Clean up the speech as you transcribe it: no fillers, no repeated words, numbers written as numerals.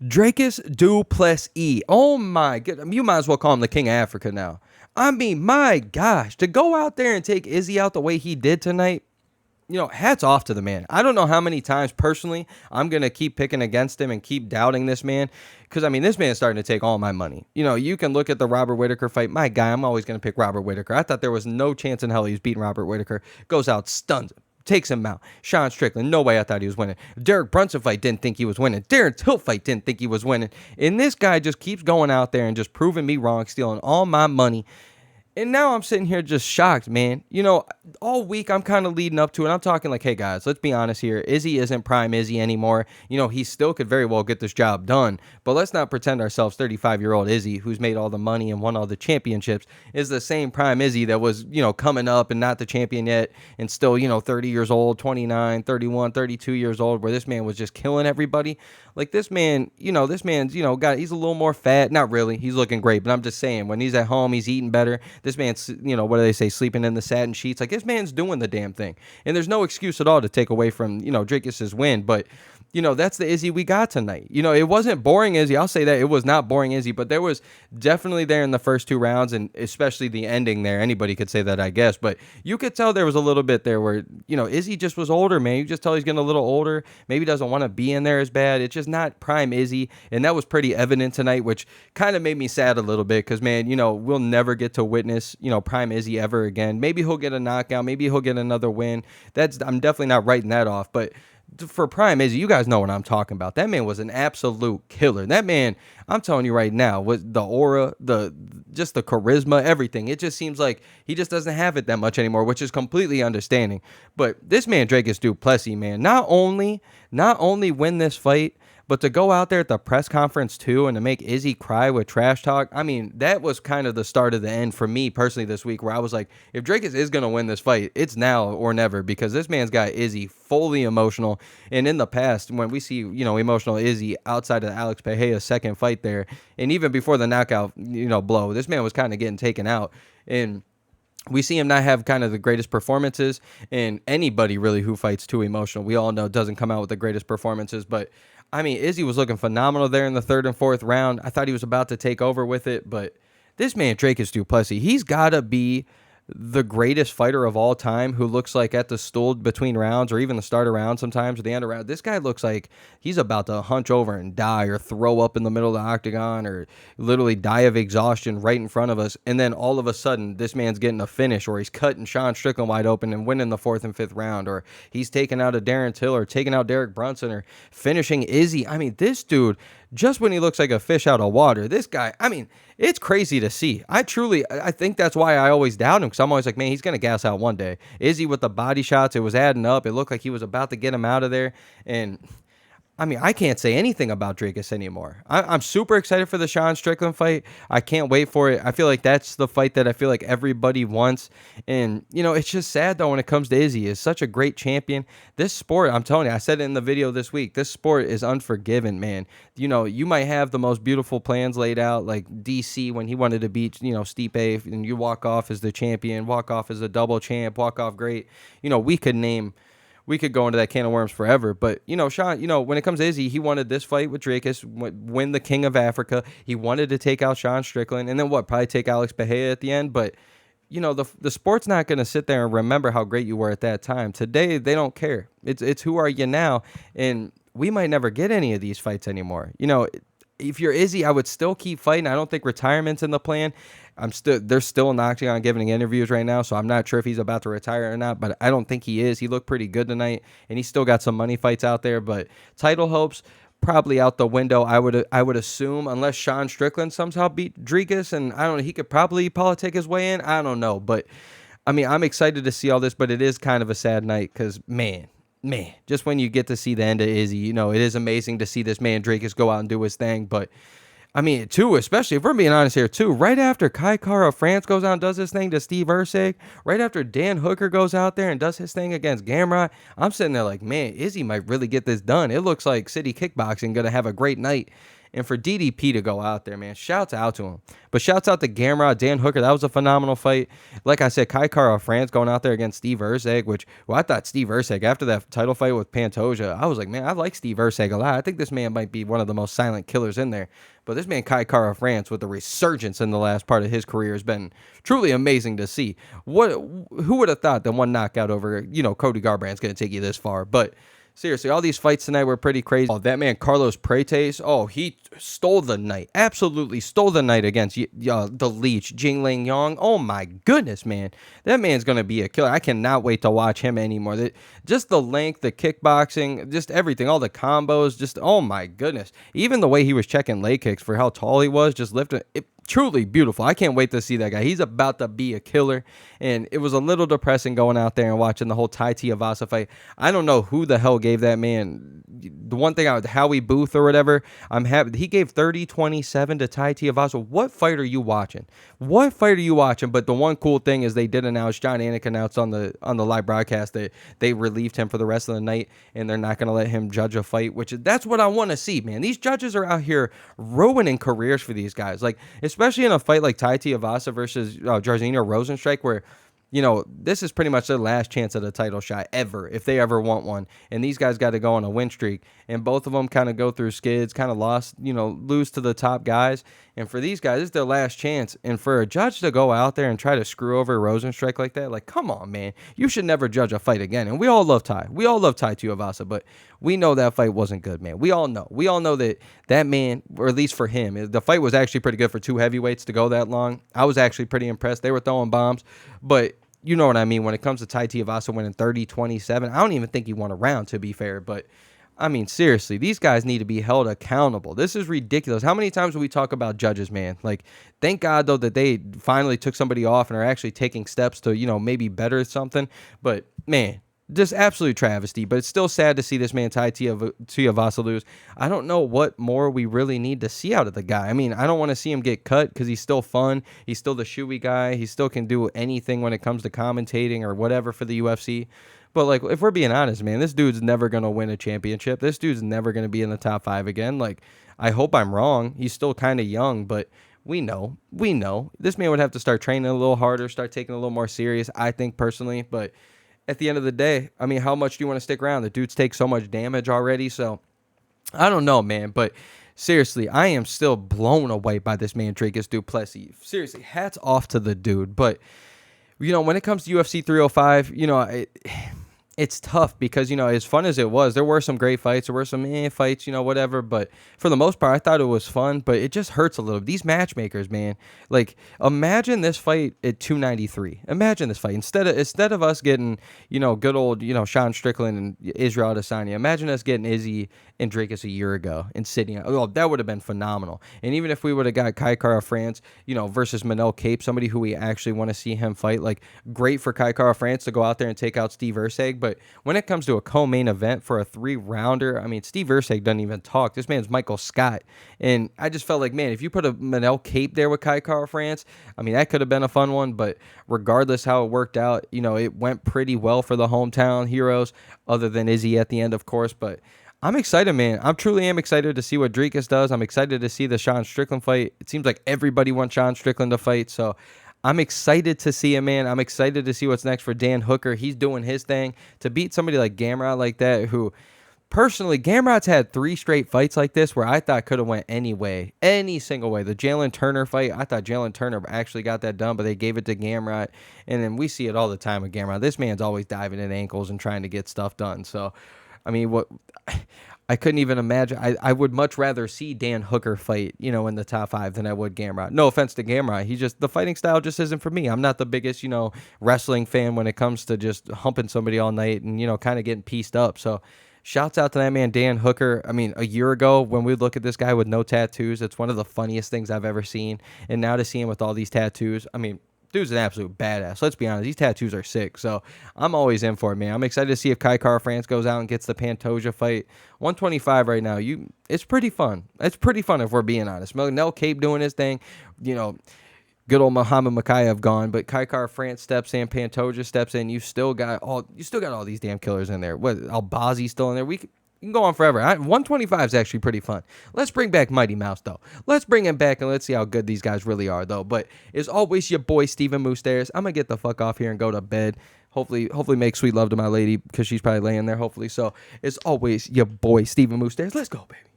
Dricus Du Plessis. Oh my god. You might as well call him the King of Africa now. I mean, my gosh, to go out there and take Izzy out the way he did tonight, hats off to the man. I don't know how many times personally I'm going to keep picking against him and keep doubting this man. Because, I mean, this man's starting to take all my money. You can look at the Robert Whittaker fight. My guy, I'm always going to pick Robert Whittaker. I thought there was no chance in hell he was beating Robert Whittaker. Goes out, stuns him. Takes him out. Sean Strickland, no way I thought he was winning. Derek Brunson fight, didn't think he was winning. Darren Till fight, didn't think he was winning. And this guy just keeps going out there and just proving me wrong, stealing all my money. And now I'm sitting here just shocked, man. All week I'm kind of leading up to it. I'm talking like, hey, guys, let's be honest here. Izzy isn't prime Izzy anymore. He still could very well get this job done. But let's not pretend ourselves 35-year-old Izzy, who's made all the money and won all the championships, is the same prime Izzy that was, coming up and not the champion yet and still, 30 years old, 29, 31, 32 years old, where this man was just killing everybody. Like this man, he's a little more fat. Not really. He's looking great. But I'm just saying, when he's at home, he's eating better. This man's, what do they say, sleeping in the satin sheets. Like, this man's doing the damn thing. And there's no excuse at all to take away from, Dricus's win. But, that's the Izzy we got tonight. It wasn't boring Izzy. I'll say that. It was not boring Izzy. But there was definitely there in the first two rounds, and especially the ending there. Anybody could say that, I guess. But you could tell there was a little bit there where, Izzy just was older, man. You just tell he's getting a little older. Maybe doesn't want to be in there as bad. It's just not prime Izzy. And that was pretty evident tonight, which kind of made me sad a little bit because, man, we'll never get to witness, prime Izzy ever again. Maybe he'll get a knockout. Maybe he'll get another win. I'm definitely not writing that off. But for prime Izzy, you guys know what I'm talking about. That man was an absolute killer. That man, I'm telling you right now, was the aura, just the charisma, everything. It just seems like he just doesn't have it that much anymore, which is completely understanding. But this man, Dricus Du Plessis, man, not only win this fight, but to go out there at the press conference too and to make Izzy cry with trash talk, I mean, that was kind of the start of the end for me personally this week, where I was like, if Dricus is going to win this fight, it's now or never, because this man's got Izzy fully emotional. And in the past, when we see, emotional Izzy outside of Alex Pereira's second fight there, and even before the knockout, blow, this man was kind of getting taken out. And we see him not have kind of the greatest performances, and anybody really who fights too emotional, we all know, doesn't come out with the greatest performances. But I mean, Izzy was looking phenomenal there in the third and fourth round. I thought he was about to take over with it, but this man, Dricus Du Plessis, he's got to be the greatest fighter of all time, who looks like at the stool between rounds, or even the start of round sometimes, or the end of round, this guy looks like he's about to hunch over and die, or throw up in the middle of the octagon, or literally die of exhaustion right in front of us. And then all of a sudden, this man's getting a finish, or he's cutting Sean Strickland wide open and winning the fourth and fifth round, or he's taking out a Darren Till, or taking out Derek Brunson, or finishing Izzy. I mean, this dude, just when he looks like a fish out of water, this guy, I mean, it's crazy to see. I think that's why I always doubt him, because I'm always like, man, he's going to gas out one day. Izzy with the body shots, it was adding up. It looked like he was about to get him out of there. And I mean, I can't say anything about Dricus anymore. I'm super excited for the Sean Strickland fight. I can't wait for it. I feel like that's the fight that I feel like everybody wants. And, it's just sad, though, when it comes to Izzy. He's such a great champion. This sport, I'm telling you, I said it in the video this week, this sport is unforgiving, man. You might have the most beautiful plans laid out, like DC when he wanted to beat, Stipe, and you walk off as the champion, walk off as a double champ, walk off great. We could go into that can of worms forever. But, Sean, when it comes to Izzy, he wanted this fight with Dricus, win the King of Africa. He wanted to take out Sean Strickland, and then probably take Alex Pereira at the end. But, the sport's not going to sit there and remember how great you were at that time. Today, they don't care. It's who are you now? And we might never get any of these fights anymore. If you're Izzy, I would still keep fighting. I don't think retirement's in the plan. They're still in the octagon giving interviews right now, so I'm not sure if he's about to retire or not, but I don't think he is. He looked pretty good tonight, and he's still got some money fights out there, but title hopes probably out the window, I would assume, unless Sean Strickland somehow beat Dricus, and I don't know, he could probably politic his way in. I don't know, but I mean, I'm excited to see all this, but it is kind of a sad night because, man, just when you get to see the end of Izzy, it is amazing to see this man Dricus go out and do his thing. But I mean, too, especially if we're being honest here, too, right after Kai Kara France goes out and does his thing to Steve Ursig, right after Dan Hooker goes out there and does his thing against Gamrot, I'm sitting there like, man, Izzy might really get this done. It looks like City Kickboxing going to have a great night. And for DDP to go out there, man, shouts out to him. But shouts out to Gamrot, Dan Hooker. That was a phenomenal fight. Like I said, Kai Kara France going out there against Steve Erceg, which, well, I thought Steve Erceg, after that title fight with Pantoja, I was like, man, I like Steve Erceg a lot. I think this man might be one of the most silent killers in there. But this man, Kai Kara France, with the resurgence in the last part of his career, has been truly amazing to see. Who would have thought that one knockout over, Cody Garbrandt's going to take you this far? But seriously, all these fights tonight were pretty crazy. Oh, that man, Carlos Prates, he stole the night. Absolutely stole the night against the Leech, Jing Ling Yong. Oh, my goodness, man. That man's going to be a killer. I cannot wait to watch him anymore. Just the length, the kickboxing, just everything, all the combos, just, oh, my goodness. Even the way he was checking leg kicks for how tall he was, just lifting it. Truly beautiful. I can't wait to see that guy. He's about to be a killer. And it was a little depressing going out there and watching the whole Tai Tuivasa fight. I don't know who the hell gave that man. The one thing Howie Booth or whatever, I'm happy. He gave 30-27 to Tai Tuivasa. What fight are you watching? What fight are you watching? But the one cool thing is they did announce, John Anik announced on the live broadcast that they relieved him for the rest of the night and they're not going to let him judge a fight, that's what I want to see, man. These judges are out here ruining careers for these guys. Like, especially in a fight like Tai Tuivasa versus Jairzinho Rozenstruik, where, this is pretty much their last chance at a title shot ever, if they ever want one. And these guys got to go on a win streak. And both of them kind of go through skids, kind of lose to the top guys. And for these guys, it's their last chance. And for a judge to go out there and try to screw over Rozenstruik like that, like, come on, man. You should never judge a fight again. And we all love Tai. We all love Tai Tuivasa, but we know that fight wasn't good, man. We all know. We all know that man, or at least for him, the fight was actually pretty good for two heavyweights to go that long. I was actually pretty impressed. They were throwing bombs, but you know what I mean when it comes to Tai Tuivasa winning 30-27. I don't even think he won a round, to be fair, but I mean, seriously, these guys need to be held accountable. This is ridiculous. How many times do we talk about judges, man? Like, thank God, though, that they finally took somebody off and are actually taking steps to, maybe better something. But, man, just absolute travesty. But it's still sad to see this man, Tai Tuivasa, lose. I don't know what more we really need to see out of the guy. I mean, I don't want to see him get cut because he's still fun. He's still the shoey guy. He still can do anything when it comes to commentating or whatever for the UFC. But, like, if we're being honest, man, this dude's never going to win a championship. This dude's never going to be in the top 5 again. Like, I hope I'm wrong. He's still kind of young, but we know. This man would have to start training a little harder, start taking it a little more serious, I think, personally. But at the end of the day, I mean, how much do you want to stick around? The dude's take so much damage already, so I don't know, man. But seriously, I am still blown away by this man, Dricus Du Plessis. Seriously, hats off to the dude. But, when it comes to UFC 305, it's tough because, as fun as it was, there were some great fights. There were some fights, whatever. But for the most part, I thought it was fun. But it just hurts a little. These matchmakers, man. Like, imagine this fight at 293. Imagine this fight. Instead of us getting, good old, Sean Strickland and Israel Adesanya, imagine us getting Izzy and Dricus a year ago and sitting. Oh, that would have been phenomenal. And even if we would have got Kai Kara France, versus Manel Cape, somebody who we actually want to see him fight, like, great for Kai Kara France to go out there and take out Steve Erceg. But when it comes to a co-main event for a 3-rounder, I mean, Steve Erceg doesn't even talk. This man's Michael Scott. And I just felt like, man, if you put a Manel Cape there with Kai Kara France, I mean, that could have been a fun one. But regardless how it worked out, it went pretty well for the hometown heroes, other than Izzy at the end, of course. But I'm excited, man. I truly am excited to see what Dricus does. I'm excited to see the Sean Strickland fight. It seems like everybody wants Sean Strickland to fight, so I'm excited to see him, man. I'm excited to see what's next for Dan Hooker. He's doing his thing. To beat somebody like Gamrot like that, who, personally, Gamrot's had 3 straight fights like this where I thought could have went any way, any single way. The Jalen Turner fight, I thought Jalen Turner actually got that done, but they gave it to Gamrot. And then we see it all the time with Gamrot. This man's always diving in ankles and trying to get stuff done. So, I mean, I couldn't even imagine. I would much rather see Dan Hooker fight, in the top 5 than I would Gamrot. No offense to Gamrot. The fighting style just isn't for me. I'm not the biggest, wrestling fan when it comes to just humping somebody all night and, kind of getting pieced up. So shouts out to that man, Dan Hooker. I mean, a year ago when we look at this guy with no tattoos, it's one of the funniest things I've ever seen. And now to see him with all these tattoos, I mean, dude's an absolute badass. Let's be honest. These tattoos are sick. So I'm always in for it, man. I'm excited to see if Kai Kara France goes out and gets the Pantoja fight. 125 right now. It's pretty fun. It's pretty fun if we're being honest. Manel Cape doing his thing. Good old Muhammad Makayev gone, but Kai Kara France steps in, Pantoja steps in. You still got all these damn killers in there. What, Albazi's still in there? You can go on forever. 125 is actually pretty fun. Let's bring back Mighty Mouse, though. Let's bring him back, and let's see how good these guys really are, though. But as always, your boy, Steven Moustaris. I'm going to get the fuck off here and go to bed. Hopefully make sweet love to my lady because she's probably laying there, hopefully. So, as always, your boy, Steven Moustaris. Let's go, baby.